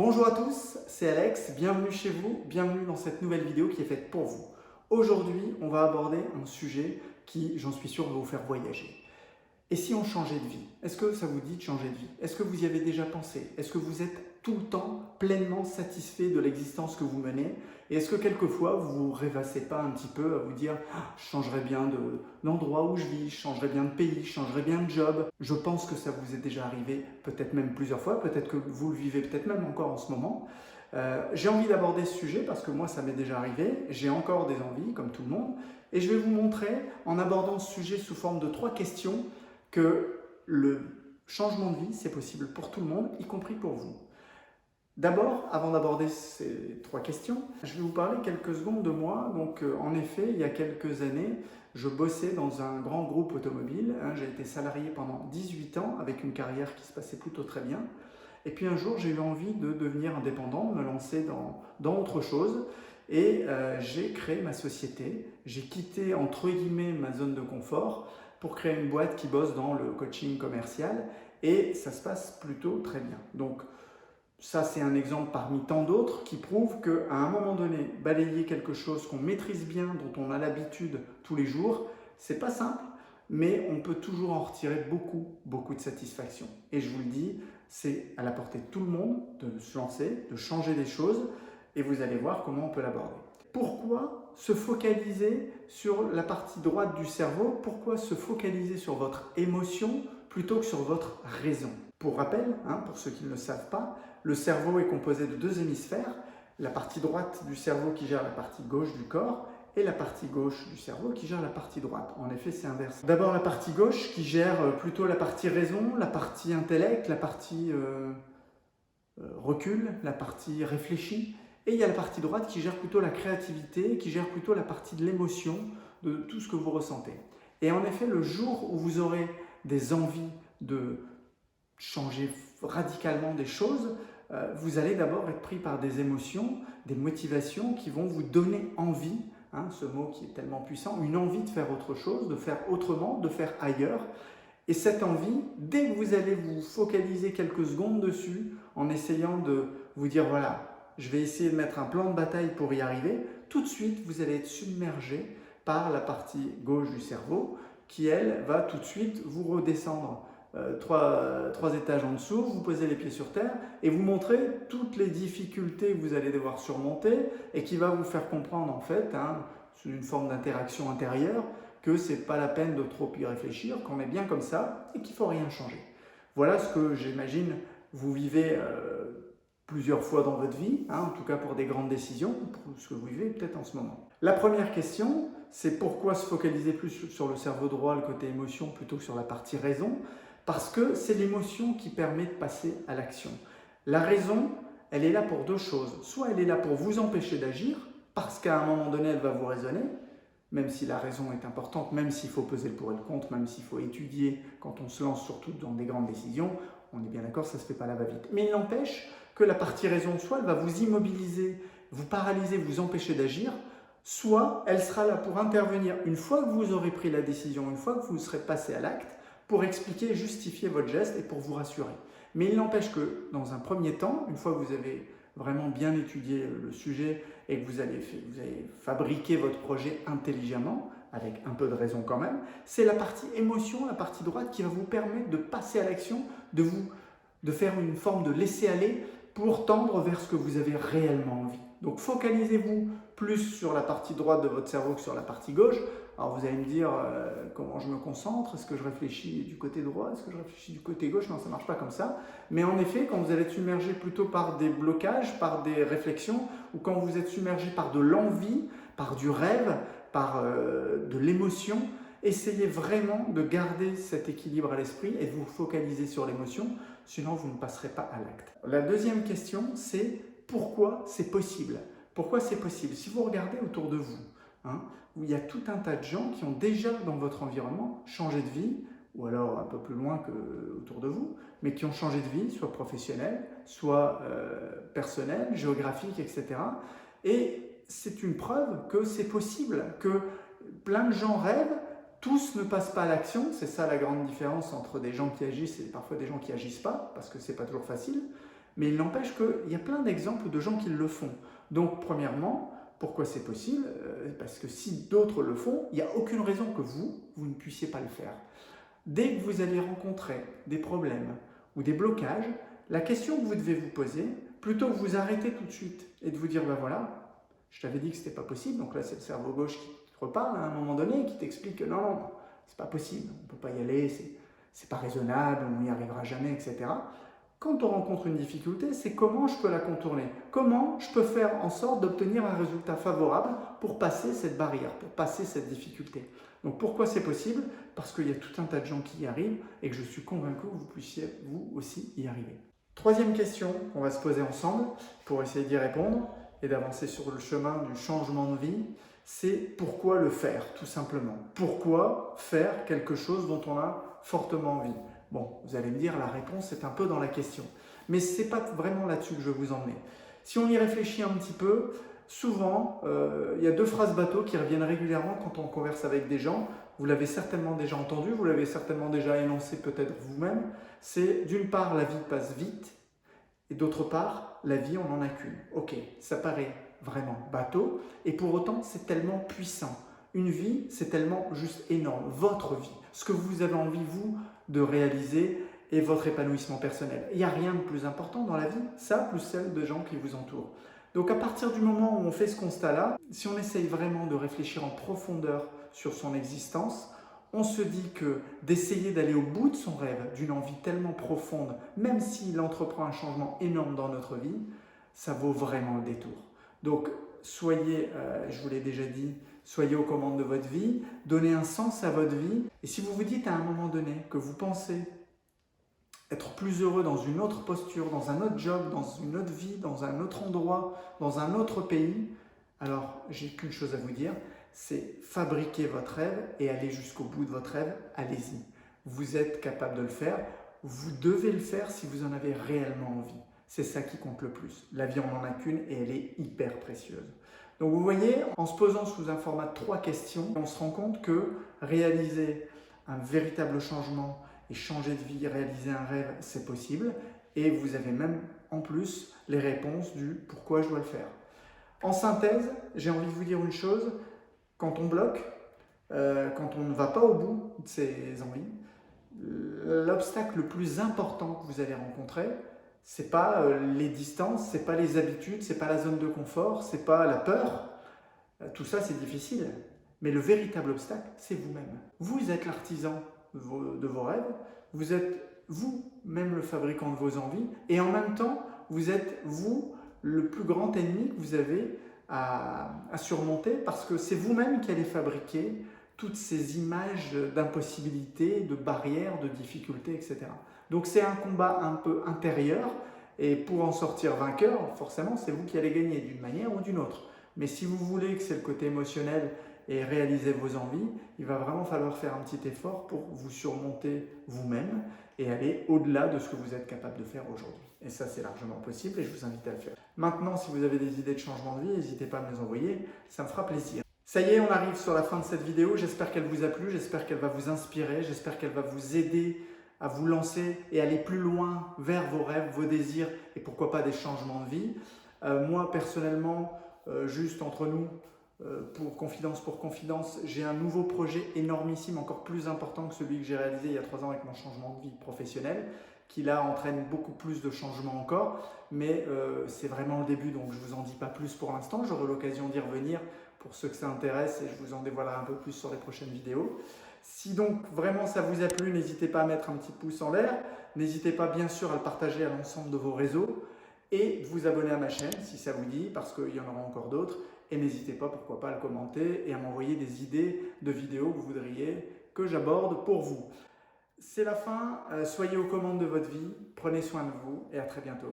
Bonjour à tous, c'est Alex, bienvenue chez vous, bienvenue dans cette nouvelle vidéo qui est faite pour vous. Aujourd'hui, on va aborder un sujet qui, j'en suis sûr, va vous faire voyager. Et si on changeait de vie? Est-ce que ça vous dit de changer de vie? Est-ce que vous y avez déjà pensé? Est-ce que vous êtes tout le temps pleinement satisfait de l'existence que vous menez? Et est-ce que quelquefois vous ne rêvassez pas un petit peu à vous dire « je changerais bien d'endroit où je vis, je changerais bien de pays, je changerais bien de job ». Je pense que ça vous est déjà arrivé, peut-être même plusieurs fois, peut-être que vous le vivez peut-être même encore en ce moment. J'ai envie d'aborder ce sujet parce que moi ça m'est déjà arrivé, j'ai encore des envies comme tout le monde et je vais vous montrer en abordant ce sujet sous forme de 3 questions que le changement de vie c'est possible pour tout le monde, y compris pour vous. D'abord, avant d'aborder ces 3 questions, je vais vous parler quelques secondes de moi. Donc, en effet, il y a quelques années, je bossais dans un grand groupe automobile. J'ai été salarié pendant 18 ans avec une carrière qui se passait plutôt très bien. Et puis un jour, j'ai eu envie de devenir indépendant, de me lancer dans autre chose. Et j'ai créé ma société. J'ai quitté, entre guillemets, ma zone de confort pour créer une boîte qui bosse dans le coaching commercial. Et ça se passe plutôt très bien. Donc, ça, c'est un exemple parmi tant d'autres qui prouve qu'à un moment donné, balayer quelque chose qu'on maîtrise bien, dont on a l'habitude tous les jours, c'est pas simple, mais on peut toujours en retirer beaucoup de satisfaction. Et je vous le dis, c'est à la portée de tout le monde de se lancer, de changer des choses, et vous allez voir comment on peut l'aborder. Pourquoi se focaliser sur la partie droite du cerveau? Pourquoi se focaliser sur votre émotion plutôt que sur votre raison? Pour rappel, pour ceux qui ne le savent pas, le cerveau est composé de 2 hémisphères, la partie droite du cerveau qui gère la partie gauche du corps et la partie gauche du cerveau qui gère la partie droite. En effet, c'est inversé. D'abord la partie gauche qui gère plutôt la partie raison, la partie intellect, la partie recul, la partie réfléchie. Et il y a la partie droite qui gère plutôt la créativité, qui gère plutôt la partie de l'émotion, de tout ce que vous ressentez. Et en effet, le jour où vous aurez des envies de changer radicalement des choses, vous allez d'abord être pris par des émotions, des motivations qui vont vous donner envie, ce mot qui est tellement puissant, une envie de faire autre chose, de faire autrement, de faire ailleurs. Et cette envie, dès que vous allez vous focaliser quelques secondes dessus, en essayant de vous dire voilà, je vais essayer de mettre un plan de bataille pour y arriver, tout de suite vous allez être submergé par la partie gauche du cerveau qui elle va tout de suite vous redescendre 3 étages en dessous, vous posez les pieds sur terre et vous montrez toutes les difficultés que vous allez devoir surmonter et qui va vous faire comprendre en fait, sous une forme d'interaction intérieure, que ce n'est pas la peine de trop y réfléchir, qu'on est bien comme ça et qu'il ne faut rien changer. Voilà ce que j'imagine vous vivez plusieurs fois dans votre vie, en tout cas pour des grandes décisions, pour ce que vous vivez peut-être en ce moment. La première question, c'est pourquoi se focaliser plus sur le cerveau droit, le côté émotion, plutôt que sur la partie raison? Parce que c'est l'émotion qui permet de passer à l'action. La raison, elle est là pour 2 choses. Soit elle est là pour vous empêcher d'agir, parce qu'à un moment donné, elle va vous raisonner, même si la raison est importante, même s'il faut peser le pour et le contre, même s'il faut étudier quand on se lance surtout dans des grandes décisions, on est bien d'accord, ça ne se fait pas là va-vite. Mais il n'empêche que la partie raison, soit elle va vous immobiliser, vous paralyser, vous empêcher d'agir, soit elle sera là pour intervenir une fois que vous aurez pris la décision, une fois que vous serez passé à l'acte, pour expliquer et justifier votre geste et pour vous rassurer. Mais il n'empêche que dans un premier temps, une fois que vous avez vraiment bien étudié le sujet et que vous avez fabriqué votre projet intelligemment, avec un peu de raison quand même, c'est la partie émotion, la partie droite qui va vous permettre de passer à l'action, de faire une forme de laisser-aller pour tendre vers ce que vous avez réellement envie. Donc focalisez-vous plus sur la partie droite de votre cerveau que sur la partie gauche. Alors vous allez me dire comment je me concentre, est-ce que je réfléchis du côté droit, est-ce que je réfléchis du côté gauche? Non, ça ne marche pas comme ça. Mais en effet, quand vous allez être submergé plutôt par des blocages, par des réflexions, ou quand vous êtes submergé par de l'envie, par du rêve, par de l'émotion, essayez vraiment de garder cet équilibre à l'esprit et de vous focaliser sur l'émotion, sinon vous ne passerez pas à l'acte. La deuxième question, c'est pourquoi c'est possible? Pourquoi c'est possible? Si vous regardez autour de vous, il y a tout un tas de gens qui ont déjà dans votre environnement changé de vie, ou alors un peu plus loin que autour de vous, mais qui ont changé de vie, soit professionnelle, soit personnelle, géographique, etc. Et c'est une preuve que c'est possible, que plein de gens rêvent, tous ne passent pas à l'action. C'est ça la grande différence entre des gens qui agissent et parfois des gens qui n'agissent pas, parce que ce n'est pas toujours facile. Mais il n'empêche qu'il y a plein d'exemples de gens qui le font. Donc, premièrement, pourquoi c'est possible? Parce que si d'autres le font, il n'y a aucune raison que vous ne puissiez pas le faire. Dès que vous allez rencontrer des problèmes ou des blocages, la question que vous devez vous poser, plutôt que vous arrêter tout de suite et de vous dire, ben voilà, je t'avais dit que ce n'était pas possible, donc là c'est le cerveau gauche qui te reparle à un moment donné et qui t'explique que non, c'est pas possible, on ne peut pas y aller, c'est pas raisonnable, on n'y arrivera jamais, etc. Quand on rencontre une difficulté, c'est comment je peux la contourner, comment je peux faire en sorte d'obtenir un résultat favorable pour passer cette barrière, pour passer cette difficulté. Donc pourquoi c'est possible? Parce qu'il y a tout un tas de gens qui y arrivent et que je suis convaincu que vous puissiez vous aussi y arriver. Troisième question qu'on va se poser ensemble pour essayer d'y répondre et d'avancer sur le chemin du changement de vie, c'est pourquoi le faire, tout simplement. Pourquoi faire quelque chose dont on a fortement envie? Bon, vous allez me dire, la réponse est un peu dans la question. Mais ce n'est pas vraiment là-dessus que je vais vous emmener. Si on y réfléchit un petit peu, souvent, il y a deux phrases bateau qui reviennent régulièrement quand on converse avec des gens. Vous l'avez certainement déjà entendu, vous l'avez certainement déjà énoncé peut-être vous-même. C'est d'une part, la vie passe vite, et d'autre part, la vie, on n'en a qu'une. Ok, ça paraît vraiment bateau, et pour autant, c'est tellement puissant. Une vie, c'est tellement juste énorme. Votre vie, ce que vous avez envie, vous, de réaliser et votre épanouissement personnel. Il n'y a rien de plus important dans la vie, ça, plus celle de gens qui vous entourent. Donc à partir du moment où on fait ce constat-là, si on essaye vraiment de réfléchir en profondeur sur son existence, on se dit que d'essayer d'aller au bout de son rêve, d'une envie tellement profonde, même s'il entreprend un changement énorme dans notre vie, ça vaut vraiment le détour. Donc soyez, je vous l'ai déjà dit, soyez aux commandes de votre vie, donnez un sens à votre vie. Et si vous vous dites à un moment donné que vous pensez être plus heureux dans une autre posture, dans un autre job, dans une autre vie, dans un autre endroit, dans un autre pays, alors j'ai qu'une chose à vous dire, c'est fabriquer votre rêve et aller jusqu'au bout de votre rêve, allez-y. Vous êtes capable de le faire, vous devez le faire si vous en avez réellement envie. C'est ça qui compte le plus. La vie, on n'en a qu'une et elle est hyper précieuse. Donc vous voyez, en se posant sous un format de 3 questions, on se rend compte que réaliser un véritable changement et changer de vie, réaliser un rêve, c'est possible. Et vous avez même en plus les réponses du pourquoi je dois le faire. En synthèse, j'ai envie de vous dire une chose, quand on bloque, quand on ne va pas au bout de ses envies, l'obstacle le plus important que vous allez rencontrer, c'est pas les distances, c'est pas les habitudes, c'est pas la zone de confort, c'est pas la peur. Tout ça, c'est difficile. Mais le véritable obstacle, c'est vous-même. Vous êtes l'artisan de vos rêves, vous êtes vous-même le fabricant de vos envies, et en même temps, vous êtes vous le plus grand ennemi que vous avez à surmonter, parce que c'est vous-même qui allez fabriquer toutes ces images d'impossibilités, de barrières, de difficultés, etc. Donc c'est un combat un peu intérieur, et pour en sortir vainqueur, forcément, c'est vous qui allez gagner d'une manière ou d'une autre. Mais si vous voulez que c'est le côté émotionnel et réaliser vos envies, il va vraiment falloir faire un petit effort pour vous surmonter vous-même et aller au-delà de ce que vous êtes capable de faire aujourd'hui. Et ça, c'est largement possible et je vous invite à le faire. Maintenant, si vous avez des idées de changement de vie, n'hésitez pas à me les envoyer, ça me fera plaisir. Ça y est, on arrive sur la fin de cette vidéo. J'espère qu'elle vous a plu, j'espère qu'elle va vous inspirer, j'espère qu'elle va vous aider à vous lancer et aller plus loin vers vos rêves, vos désirs et pourquoi pas des changements de vie. Moi, personnellement, juste entre nous, pour confidence, j'ai un nouveau projet énormissime, encore plus important que celui que j'ai réalisé il y a 3 ans avec mon changement de vie professionnel, qui là entraîne beaucoup plus de changements encore, mais c'est vraiment le début, donc je ne vous en dis pas plus pour l'instant. J'aurai l'occasion d'y revenir pour ceux que ça intéresse et je vous en dévoilerai un peu plus sur les prochaines vidéos. Si donc vraiment ça vous a plu, n'hésitez pas à mettre un petit pouce en l'air, n'hésitez pas bien sûr à le partager à l'ensemble de vos réseaux et de vous abonner à ma chaîne si ça vous dit, parce qu'il y en aura encore d'autres. Et n'hésitez pas, pourquoi pas, à le commenter et à m'envoyer des idées de vidéos que vous voudriez que j'aborde pour vous. C'est la fin, soyez aux commandes de votre vie, prenez soin de vous et à très bientôt.